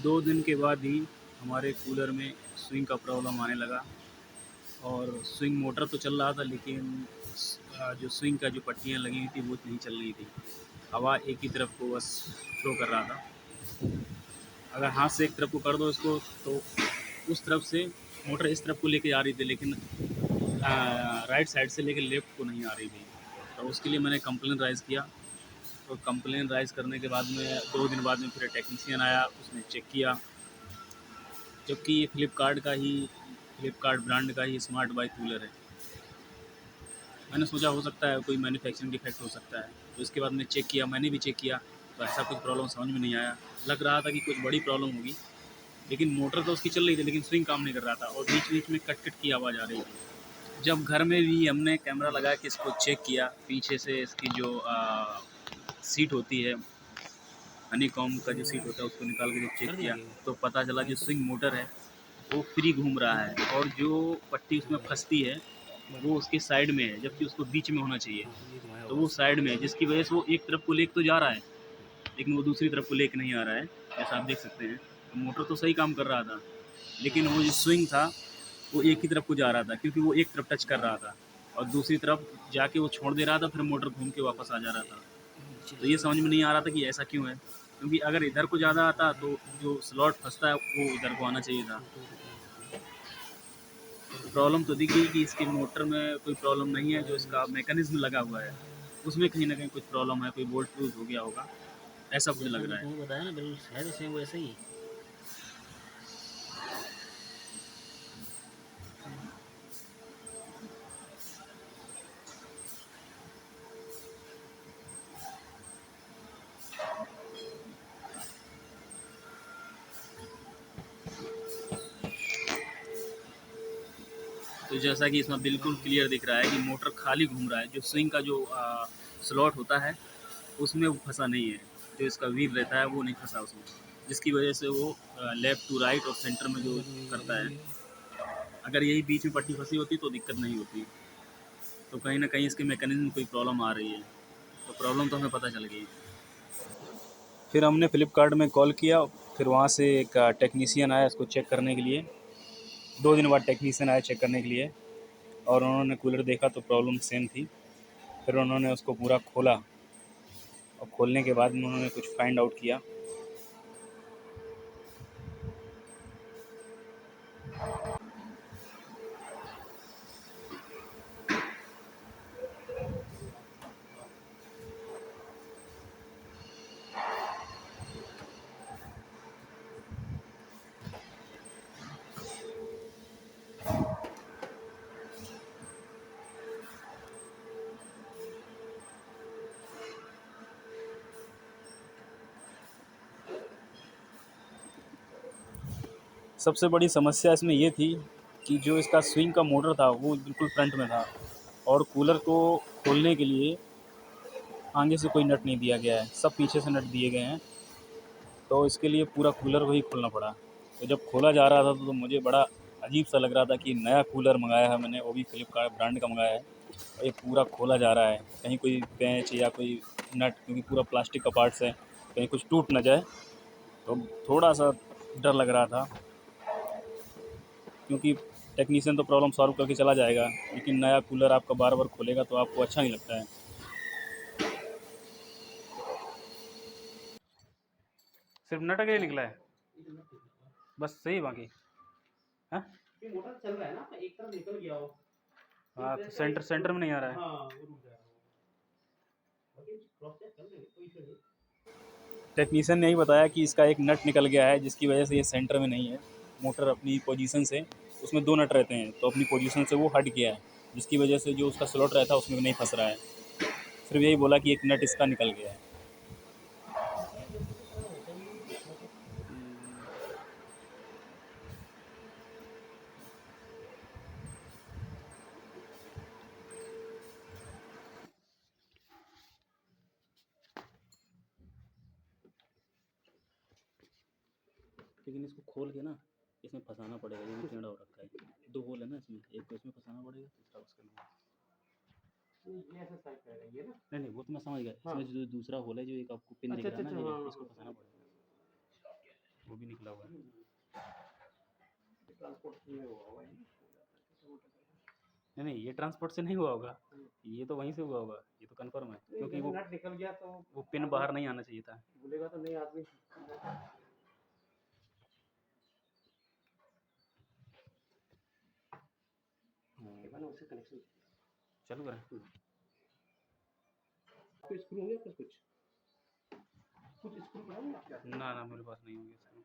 2 दिन के बाद ही हमारे कूलर में स्विंग का प्रॉब्लम आने लगा और स्विंग मोटर तो चल रहा था लेकिन जो स्विंग का जो पट्टियाँ लगी हुई थी वो नहीं चल रही थी। हवा एक ही तरफ को बस फ्लो कर रहा था। अगर हाथ से एक तरफ को कर दो इसको तो उस तरफ से मोटर इस तरफ को लेके आ रही थी लेकिन राइट साइड से लेके लेफ़्ट को नहीं आ रही थी। तो उसके लिए मैंने कंप्लेन राइज़ किया। तो कंप्लेन राइज़ करने के बाद में 2 दिन बाद में फिर टेक्नीशियन आया, उसने चेक किया। जबकि ये फ्लिपकार्ट ब्रांड का ही स्मार्ट बाई कूलर है। मैंने सोचा हो सकता है कोई मैन्युफैक्चरिंग डिफेक्ट हो सकता है। तो इसके बाद मैंने चेक किया, मैंने भी चेक किया, तो ऐसा कुछ प्रॉब्लम समझ में नहीं आया। लग रहा था कि कुछ बड़ी प्रॉब्लम होगी, लेकिन मोटर तो उसकी चल रही थी लेकिन स्विंग काम नहीं कर रहा था और बीच-बीच में कट-कट की आवाज़ आ रही थी। जब घर में भी हमने कैमरा लगा के इसको चेक किया, पीछे से इसकी जो सीट होती है, हनीकॉम्ब का जो सीट होता है उसको निकाल के जब चेक किया, तो पता चला जो स्विंग मोटर है वो फ्री घूम रहा है और जो पट्टी उसमें फँसती है वो उसके साइड में है, जबकि उसको बीच में होना चाहिए। तो वो साइड में है जिसकी वजह से वो एक तरफ को लेके तो जा रहा है, लेकिन वो दूसरी तरफ को लेके नहीं आ रहा है, जैसा आप देख सकते हैं। तो मोटर तो सही काम कर रहा था, लेकिन वो जो स्विंग था वो एक ही तरफ को जा रहा था क्योंकि वो एक तरफ टच कर रहा था और दूसरी तरफ जाके वो छोड़ दे रहा था, फिर मोटर घूम के वापस आ जा रहा था। तो ये समझ में नहीं आ रहा था कि ऐसा क्यों है, क्योंकि अगर इधर को ज़्यादा आता तो जो स्लॉट फंसता है वो इधर को आना चाहिए था। प्रॉब्लम तो दिख गई कि इसके मोटर में कोई प्रॉब्लम नहीं है, जो इसका मैकेनिज्म लगा हुआ है उसमें कहीं ना कहीं कुछ प्रॉब्लम है, कोई बोल्ट लूज हो गया होगा, ऐसा कुछ जैसा लग मैंने रहा है। तुम्हें बताया ना, बिल्कुल है तो सेम वैसे ही। तो जैसा कि इसमें बिल्कुल क्लियर दिख रहा है कि मोटर खाली घूम रहा है, जो स्विंग का जो स्लॉट होता है उसमें वो फंसा नहीं है, जो इसका व्हील रहता है वो नहीं फंसा उसमें, जिसकी वजह से वो लेफ़्ट टू राइट और सेंटर में जो करता है। अगर यही बीच में पट्टी फंसी होती तो दिक्कत नहीं होती। तो कहीं ना कहीं इसके मैकेनिज्म में कोई प्रॉब्लम आ रही है, तो प्रॉब्लम तो हमें पता चल गई। फिर हमने फ़्लिपकार्ट में कॉल किया, फिर वहाँ से एक टेक्नीशियन आया इसको चेक करने के लिए। 2 दिन बाद टेक्नीशियन आया चेक करने के लिए और उन्होंने कूलर देखा तो प्रॉब्लम सेम थी। फिर उन्होंने उसको पूरा खोला और खोलने के बाद में उन्होंने कुछ फाइंड आउट किया। सबसे बड़ी समस्या इसमें ये थी कि जो इसका स्विंग का मोटर था वो बिल्कुल फ्रंट में था और कूलर को खोलने के लिए आगे से कोई नट नहीं दिया गया है, सब पीछे से नट दिए गए हैं। तो इसके लिए पूरा कूलर को ही खोलना पड़ा। तो जब खोला जा रहा था तो मुझे बड़ा अजीब सा लग रहा था कि नया कूलर मंगाया है मैंने, वो भी फ्लिपकार्ट ब्रांड का मंगाया है और ये पूरा खोला जा रहा है, कहीं कोई पेंच या कोई नट, क्योंकि पूरा प्लास्टिक का पार्ट्स है, कहीं कुछ टूट ना जाए। तो थोड़ा सा डर लग रहा था, क्योंकि टेक्नीशियन तो प्रॉब्लम सॉल्व करके चला जाएगा, लेकिन नया कूलर आपका बार बार खोलेगा तो आपको अच्छा नहीं लगता है। सिर्फ नट के लिए निकला है, बस सही बाकी। हाँ, मोटर चल रहा है ना, एक तरफ निकल गया हो। हाँ, तो सेंटर सेंटर में नहीं आ रहा है। हाँ, वो रुक जाएगा। टेक्नीशियन ने यही बताया कि इसका एक नट निकल गया है जिसकी वजह से ये सेंटर में नहीं है। मोटर अपनी पोजीशन से, उसमें 2 नट रहते हैं तो अपनी पोजीशन से वो हट गया है, जिसकी वजह से जो उसका स्लॉट रहता है उसमें नहीं फंस रहा है। सिर्फ यही बोला कि एक नट इसका निकल गया है। लेकिन इसको खोल के ना इसमें फंसाना पड़ेगा, ये भी टेढ़ा हो रखा है। 2 होल है ना इसमें, एक तो इसमें फंसाना पड़ेगा, दूसरा उसके अंदर। नहीं नहीं, वो तो मैं समझ गया। इसमें जो दूसरा होल है, जो एक आपको पिन दिख रहा है ना, ये इसको फंसाना पड़ेगा। वो भी निकला हुआ है। ट्रांसपोर्ट में हुआ होगा ये। नहीं नहीं, ये ट्रांसपोर्ट से नहीं हुआ होगा, ये तो वहीं से हुआ होगा, ये तो कंफर्म है, नहीं, क्योंकि जैसे वो नट निकल गया तो पिन बाहर नहीं आना चाहिए था। बोलेगा तो नहीं आदमी। मैंने उससे कनेक्शन चालू करें? कोई स्क्रू होंगे आपके कुछ स्क्रू बनाओगे आपके हाथ में? ना ना, मेरे पास नहीं होंगे इसमें।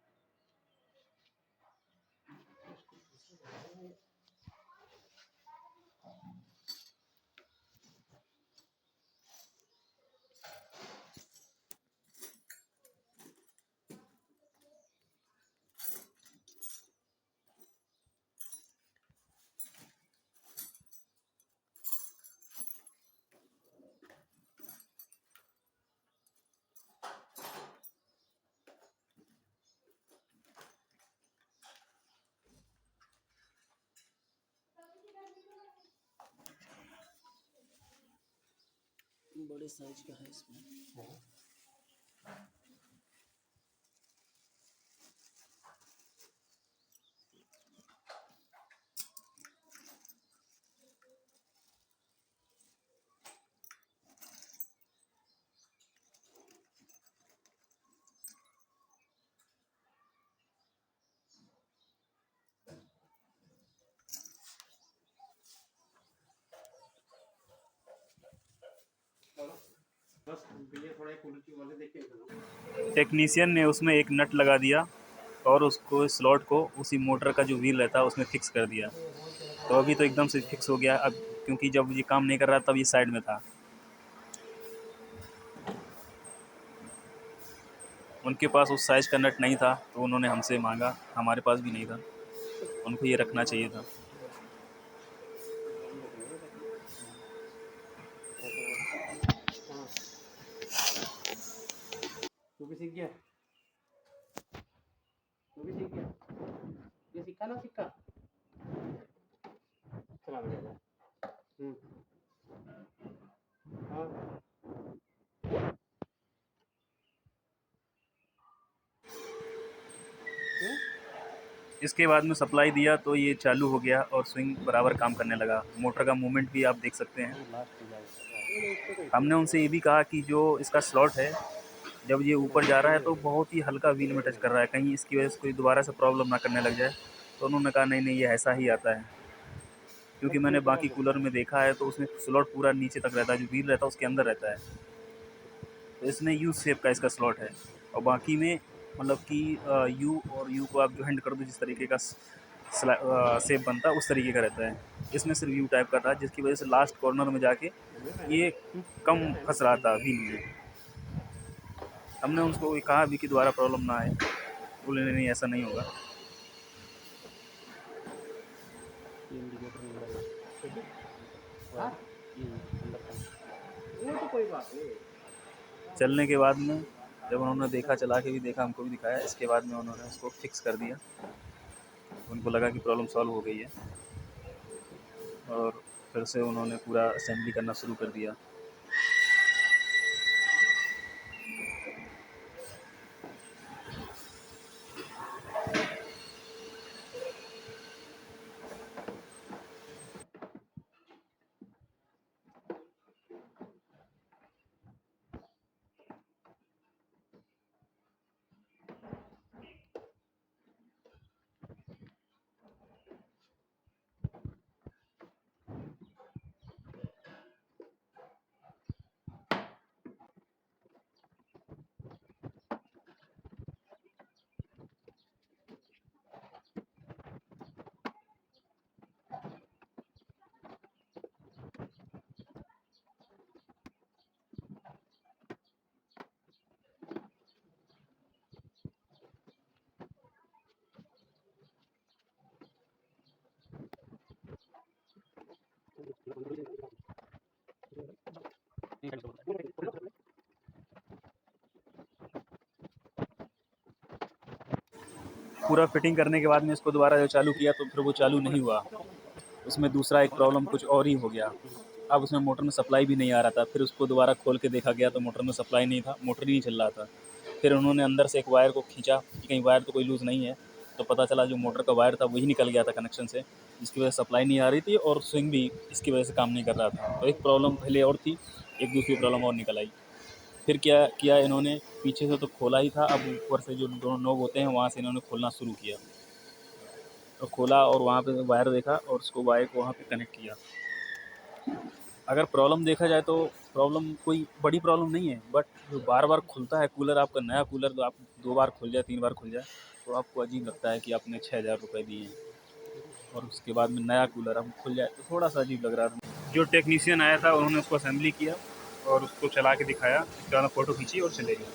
बड़े साइज का है इसमें। बस ये थोड़ा क्वालिटी वाले देख के टेक्नीशियन ने उसमें एक नट लगा दिया और उसको स्लॉट को उसी मोटर का जो व्हील रहता है उसमें फिक्स कर दिया। तो अभी तो एकदम से फिक्स हो गया अब, क्योंकि जब ये काम नहीं कर रहा तब ये साइड में था। उनके पास उस साइज़ का नट नहीं था तो उन्होंने हमसे मांगा, हमारे पास भी नहीं था, उनको ये रखना चाहिए था। तू भी सीख गया, तू भी सीख गया, ये सीखा ना सीखा चला गया। हाँ इसके बाद में सप्लाई दिया तो ये चालू हो गया और स्विंग बराबर काम करने लगा। मोटर का मूवमेंट भी आप देख सकते हैं। हमने उनसे ये भी कहा कि जो इसका स्लॉट है जब ये ऊपर जा रहा है तो बहुत ही हल्का व्हील में टच कर रहा है, कहीं इसकी वजह से कोई दोबारा से प्रॉब्लम ना करने लग जाए। तो उन्होंने कहा नहीं नहीं, ये ऐसा ही आता है, क्योंकि मैंने बाकी कूलर में देखा है तो उसमें स्लॉट पूरा नीचे तक रहता है, जो व्हील रहता है उसके अंदर रहता है। तो इसमें यू शेप का इसका स्लॉट है और बाकी में मतलब कि यू और यू को आप जॉइंट कर दो जिस तरीके का शेप बनता है उस तरीके का रहता है। इसमें सिर्फ यू टाइप का था जिसकी वजह से लास्ट कॉर्नर में जाके ये कम फंस रहा था व्हील में। हमने उनको कहा भी कि दोबारा प्रॉब्लम ना आए, बोले नहीं नहीं ऐसा नहीं होगा। वो तो कोई बात नहीं। चलने के बाद में जब उन्होंने देखा, चला के भी देखा, हमको भी दिखाया, इसके बाद में उन्होंने उसको फिक्स कर दिया। उनको लगा कि प्रॉब्लम सॉल्व हो गई है और फिर से उन्होंने पूरा असेंबली करना शुरू कर दिया। पूरा फिटिंग करने के बाद में इसको दोबारा जो चालू किया तो फिर वो चालू नहीं हुआ। उसमें दूसरा एक प्रॉब्लम कुछ और ही हो गया। अब उसमें मोटर में सप्लाई भी नहीं आ रहा था। फिर उसको दोबारा खोल के देखा गया तो मोटर में सप्लाई नहीं था, मोटर ही नहीं चल रहा था। फिर उन्होंने अंदर से एक वायर को खींचा कि कहीं वायर तो कोई लूज़ नहीं है, तो पता चला जो मोटर का वायर था वही निकल गया था कनेक्शन से, जिसकी वजह से सप्लाई नहीं आ रही थी और स्विंग भी इसकी वजह से काम नहीं कर रहा था। तो एक प्रॉब्लम पहले और थी, एक दूसरी प्रॉब्लम और निकल आई। फिर क्या किया इन्होंने, पीछे से तो खोला ही था, अब ऊपर से जो दोनों नोब होते हैं वहाँ से इन्होंने खोलना शुरू किया। तो खोला और वहाँ पे वायर देखा और उसको वायर को वहाँ पे कनेक्ट किया। अगर प्रॉब्लम देखा जाए तो प्रॉब्लम कोई बड़ी प्रॉब्लम नहीं है, बट जो बार-बार खुलता है कूलर, आपका नया कूलर, तो आप 2 बार खुल जाए, 3 बार खुल जाए, तो आपको अजीब लगता है कि आपने 6000 रुपए दिए हैं और उसके बाद में नया कूलर अब खुल जाए तो थोड़ा-सा अजीब लग रहा था। जो टेक्नीशियन आया था उन्होंने उसको असेंबली किया और उसको चला के दिखाया, उसके बाद फ़ोटो खींची और चले गए।